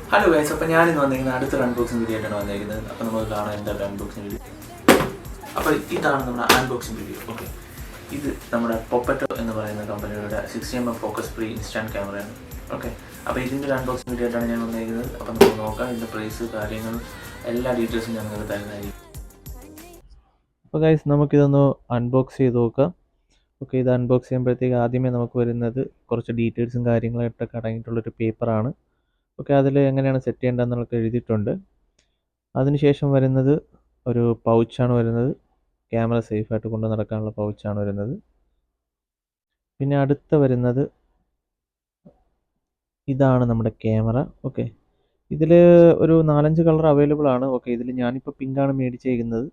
Hello guys, അപ്പോൾ ഞാനിന്ന് വന്നിരിക്കുന്നത് അടുത്തൊരു അൺബോക്സിംഗ് വീഡിയോ ആയിട്ടാണ് വന്നിരിക്കുന്നത്. അപ്പോൾ നമുക്ക് കാണാം എന്താണ് അൺബോക്സിംഗ് വീഡിയോ. അപ്പോൾ ഇതാണ് നമ്മുടെ അൺബോക്സിംഗ് വീഡിയോ. ഓക്കെ, ഇത് നമ്മുടെ പൊപ്പറ്റോ എന്ന് പറയുന്ന കമ്പനിയുടെ 60mm ഫോക്കസ് ഫ്രീ ഇൻസ്റ്റാൻറ്റ് ക്യാമറയാണ്. ഓക്കെ, അപ്പോൾ ഇതിൻ്റെ ഒരു അൺബോക്സിംഗ് വീഡിയോ ആയിട്ടാണ് ഞാൻ വന്നിരിക്കുന്നത്. അപ്പോൾ നമുക്ക് നോക്കാം ഇതിൻ്റെ പ്രൈസ്, കാര്യങ്ങളും എല്ലാ ഡീറ്റെയിൽസും ഞാൻ നിങ്ങൾക്ക് തരുന്നതായിരിക്കും. അപ്പോൾ ഗൈസ്, നമുക്കിതൊന്ന് അൺബോക്സ് ചെയ്ത് നോക്കാം. ഓക്കെ, ഇത് അൺബോക്സ് ചെയ്യുമ്പോഴത്തേക്ക് ആദ്യമേ നമുക്ക് വരുന്നത് കുറച്ച് ഡീറ്റെയിൽസും കാര്യങ്ങളായിട്ടൊക്കെ അടങ്ങിയിട്ടുള്ളൊരു പേപ്പറാണ്. ഓക്കെ, അതിൽ എങ്ങനെയാണ് സെറ്റ് ചെയ്യേണ്ടതെന്നുള്ളതൊക്കെ എഴുതിയിട്ടുണ്ട്. അതിനുശേഷം വരുന്നത് ഒരു പൗച്ചാണ് വരുന്നത്. ക്യാമറ സേഫായിട്ട് കൊണ്ടു നടക്കാനുള്ള പൗച്ചാണ് വരുന്നത്. പിന്നെ അടുത്ത വരുന്നത് ഇതാണ് നമ്മുടെ ക്യാമറ. ഓക്കെ, ഇതിൽ ഒരു 4-5 കളർ അവൈലബിൾ ആണ്. ഓക്കെ, ഇതിൽ ഞാനിപ്പോൾ പിങ്കാണ് മേടിച്ചേക്കുന്നത്.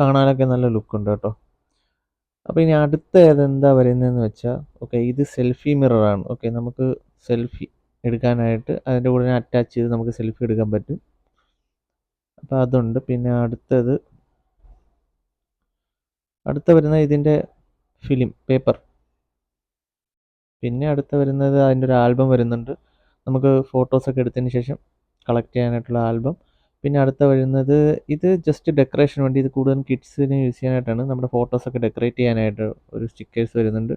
കാണാനൊക്കെ നല്ല ലുക്കുണ്ട് കേട്ടോ. അപ്പോൾ ഇനി അടുത്ത ഏതെന്താ വരുന്നതെന്ന് വെച്ചാൽ, ഓക്കെ, ഇത് സെൽഫി മിററാണ്. ഓക്കെ, നമുക്ക് സെൽഫി എടുക്കാനായിട്ട് അതിൻ്റെ കൂടെ അറ്റാച്ച് ചെയ്ത് നമുക്ക് സെൽഫി എടുക്കാൻ പറ്റും. അപ്പോൾ അതുണ്ട്. പിന്നെ അടുത്ത വരുന്നത് ഇതിൻ്റെ ഫിലിം പേപ്പർ. പിന്നെ അടുത്ത വരുന്നത് അതിൻ്റെ ഒരു ആൽബം വരുന്നുണ്ട്, നമുക്ക് ഫോട്ടോസൊക്കെ എടുത്തതിന് ശേഷം കളക്ട് ചെയ്യാനായിട്ടുള്ള ആൽബം. പിന്നെ അടുത്ത വരുന്നത് ഇത് ജസ്റ്റ് ഡെക്കറേഷൻ വേണ്ടി, ഇത് കൂടുതലും കിഡ്സിന് യൂസ് ചെയ്യാനായിട്ടാണ്. നമ്മുടെ ഫോട്ടോസൊക്കെ ഡെക്കറേറ്റ് ചെയ്യാനായിട്ട് ഒരു സ്റ്റിക്കേഴ്സ് വരുന്നുണ്ട്.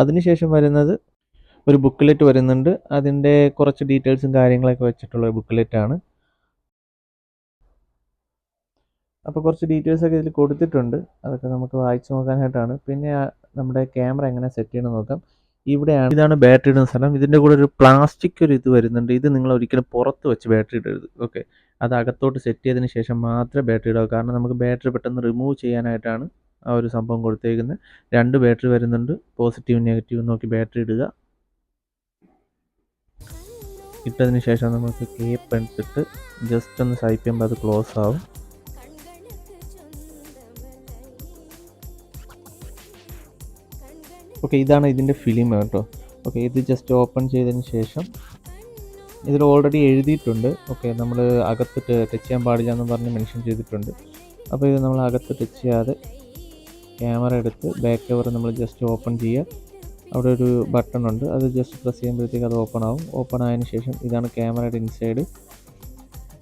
അതിനുശേഷം വരുന്നത് ഒരു ബുക്ക്ലെറ്റ് വരുന്നുണ്ട്. അതിൻ്റെ കുറച്ച് ഡീറ്റെയിൽസും കാര്യങ്ങളൊക്കെ വെച്ചിട്ടുള്ള ബുക്ക്ലെറ്റ് ആണ്. അപ്പോൾ കുറച്ച് ഡീറ്റെയിൽസൊക്കെ ഇതിൽ കൊടുത്തിട്ടുണ്ട്, അതൊക്കെ നമുക്ക് വായിച്ച് നോക്കാനായിട്ടാണ്. പിന്നെ നമ്മുടെ ക്യാമറ എങ്ങനെ സെറ്റ് ചെയ്യണമെന്ന് നോക്കാം. ഇതാണ് ബാറ്ററി ഇടുന്ന സ്ഥലം. ഇതിൻ്റെ കൂടെ ഒരു പ്ലാസ്റ്റിക് ഒരു ഇത് വരുന്നുണ്ട്. ഇത് നിങ്ങൾ ഒരിക്കലും പുറത്ത് വെച്ച് ബാറ്ററി ഇടരുത്. ഓക്കെ, അത് അകത്തോട്ട് സെറ്റ് ചെയ്തതിന് ശേഷം മാത്രമേ ബാറ്ററി ഇടാവൂ. കാരണം നമുക്ക് ബാറ്ററി പെട്ടെന്ന് റിമൂവ് ചെയ്യാനായിട്ടാണ് ആ ഒരു സംഭവം കൊടുത്തേക്കുന്നത്. 2 ബാറ്ററി വരുന്നുണ്ട്. പോസിറ്റീവ് നെഗറ്റീവ് നോക്കി ബാറ്ററി ഇടുക. ഇട്ടതിന് ശേഷം നമുക്ക് കേപ്പ് എടുത്തിട്ട് ജസ്റ്റ് ഒന്ന് സ്വൈപ്പ് ചെയ്യുമ്പോൾ അത് ക്ലോസ് ആവും. ഓക്കെ, ഇതാണ് ഇതിൻ്റെ ഫിലിം കേട്ടോ. ഓക്കെ, ഇത് ജസ്റ്റ് ഓപ്പൺ ചെയ്തതിന് ശേഷം ഇതിൽ ഓൾറെഡി എഴുതിയിട്ടുണ്ട്. ഓക്കെ, നമ്മൾ അകത്ത് ടച്ച് ചെയ്യാൻ പാടില്ല എന്ന് പറഞ്ഞ് മെൻഷൻ ചെയ്തിട്ടുണ്ട്. അപ്പോൾ ഇത് നമ്മൾ അകത്ത് ടച്ച് ചെയ്യാതെ ക്യാമറ എടുത്ത് ബാക്ക് കവർ നമ്മൾ ജസ്റ്റ് ഓപ്പൺ ചെയ്യുക. അവിടെ ഒരു ബട്ടൺ ഉണ്ട്, അത് ജസ്റ്റ് പ്രസ് ചെയ്യുമ്പോഴത്തേക്ക് അത് ഓപ്പൺ ആവും. ഓപ്പൺ ആയതിനു ശേഷം ഇതാണ് ക്യാമറയുടെ ഇൻസൈഡ്.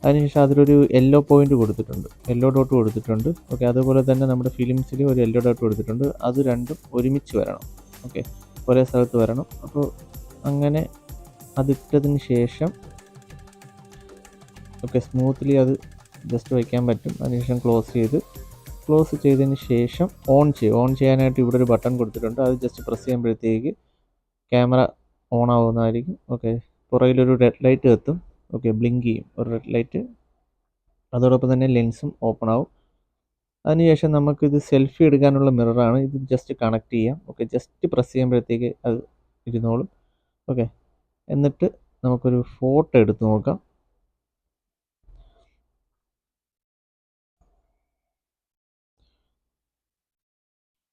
അതിനുശേഷം അതിലൊരു യെല്ലോ പോയിന്റ് കൊടുത്തിട്ടുണ്ട്, യെല്ലോ ഡോട്ട് കൊടുത്തിട്ടുണ്ട്. ഓക്കെ, അതുപോലെ തന്നെ നമ്മുടെ ഫിലിംസിൽ ഒരു യെല്ലോ ഡോട്ട് കൊടുത്തിട്ടുണ്ട്. അത് രണ്ടും ഒരുമിച്ച് വരണം. ഓക്കെ, ഒരേ സ്ഥലത്ത് വരണം. അപ്പോൾ അങ്ങനെ അതിട്ടതിന് ശേഷം ഓക്കെ, സ്മൂത്ത്ലി അത് ജസ്റ്റ് വയ്ക്കാൻ പറ്റും. അതിനുശേഷം ക്ലോസ് ചെയ്തതിന് ശേഷം ഓൺ ചെയ്യാനായിട്ട് ഇവിടെ ഒരു ബട്ടൺ കൊടുത്തിട്ടുണ്ട്. അത് ജസ്റ്റ് പ്രസ് ചെയ്യുമ്പോഴത്തേക്ക് ക്യാമറ ഓൺ ആവുന്നതായിരിക്കും. ഓക്കെ, പുറകിലൊരു റെഡ് ലൈറ്റ് കത്തും. ഓക്കെ, ബ്ലിങ്ക് ചെയ്യും ഒരു റെഡ് ലൈറ്റ്. അതോടൊപ്പം തന്നെ ലെൻസും ഓപ്പൺ ആവും. അതിനുശേഷം നമുക്കിത് സെൽഫി എടുക്കാനുള്ള മിററാണ്. ഇത് ജസ്റ്റ് കണക്ട് ചെയ്യാം. ഓക്കെ, ജസ്റ്റ് പ്രസ് ചെയ്യുമ്പോഴത്തേക്ക് അത് ഇരുന്നോളും. ഓക്കെ, എന്നിട്ട് നമുക്കൊരു ഫോട്ടോ എടുത്ത് നോക്കാം.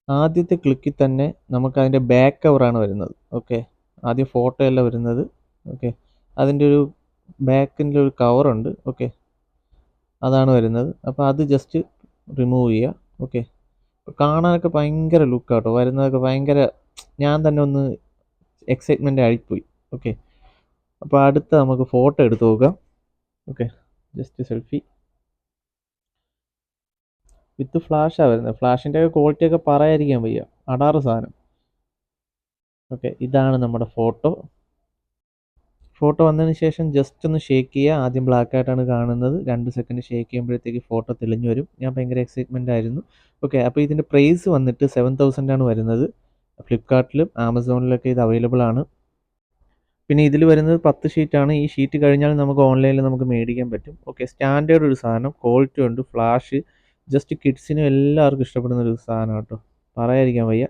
ആദ്യത്തെ ക്ലിക്കിൽ തന്നെ നമുക്ക് അതിൻ്റെ ബാക്ക് കവറാണ് വരുന്നത്. ഓക്കെ, ആദ്യം ഫോട്ടോ അല്ല വരുന്നത്. ഓക്കെ, അതിൻ്റെ ഒരു ബാക്കിൻ്റെ ഒരു കവറുണ്ട്. ഓക്കെ, അതാണ് വരുന്നത്. അപ്പോൾ അത് ജസ്റ്റ് റിമൂവ് ചെയ്യുക. ഓക്കെ, കാണാനൊക്കെ ഭയങ്കര ലുക്കാട്ടോ, വരുന്നതൊക്കെ ഭയങ്കര, ഞാൻ തന്നെ ഒന്ന് എക്സൈറ്റ്മെൻ്റ് ആയിപ്പോയി. ഓക്കെ, അപ്പോൾ അടുത്ത നമുക്ക് ഫോട്ടോ എടുത്ത് നോക്കാം. ഓക്കെ, ജസ്റ്റ് സെൽഫി വിത്ത് ഫ്ലാഷാണ് വരുന്നത്. ഫ്ലാഷിൻ്റെ ഒക്കെ ക്വാളിറ്റി ഒക്കെ പറയാതിരിക്കാൻ വയ്യ, അടാറ് സാധനം. ഓക്കെ, ഇതാണ് നമ്മുടെ ഫോട്ടോ വന്നതിന് ശേഷം ജസ്റ്റ് ഒന്ന് ഷേക്ക് ചെയ്യുക. ആദ്യം ബ്ലാക്ക് ആയിട്ടാണ് കാണുന്നത്. 2 സെക്കൻഡ് ഷേക്ക് ചെയ്യുമ്പോഴത്തേക്ക് ഫോട്ടോ തെളിഞ്ഞു വരും. ഞാൻ ഭയങ്കര എക്സൈറ്റ്മെൻ്റ് ആയിരുന്നു. ഓക്കെ, അപ്പോൾ ഇതിൻ്റെ പ്രൈസ് വന്നിട്ട് 7000 ആണ് വരുന്നത്. ഫ്ലിപ്കാർട്ടിലും ആമസോണിലൊക്കെ ഇത് അവൈലബിൾ ആണ്. പിന്നെ ഇതിൽ വരുന്നത് 10 ഷീറ്റാണ്. ഈ ഷീറ്റ് കഴിഞ്ഞാൽ നമുക്ക് ഓൺലൈനിൽ നമുക്ക് മേടിക്കാൻ പറ്റും. ഓക്കെ, സ്റ്റാൻഡേർഡ് ഒരു സാധനം, ക്വാളിറ്റി ഉണ്ട്, ഫ്ലാഷ്, ജസ്റ്റ് കിഡ്സിനും എല്ലാവർക്കും ഇഷ്ടപ്പെടുന്ന ഒരു സാധനം കേട്ടോ, പറയാതിരിക്കാൻ വയ്യ.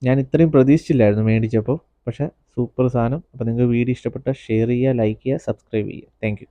ഞാൻ ഇത്രയും പ്രതീക്ഷിച്ചില്ലായിരുന്നു മേടിച്ചപ്പോൾ, പക്ഷേ സൂപ്പർ സാധനം. അപ്പോൾ നിങ്ങൾക്ക് വീഡിയോ ഇഷ്ടപ്പെട്ടാൽ ഷെയർ ചെയ്യുക, ലൈക്ക് ചെയ്യുക, സബ്സ്ക്രൈബ് ചെയ്യുക. Thank you.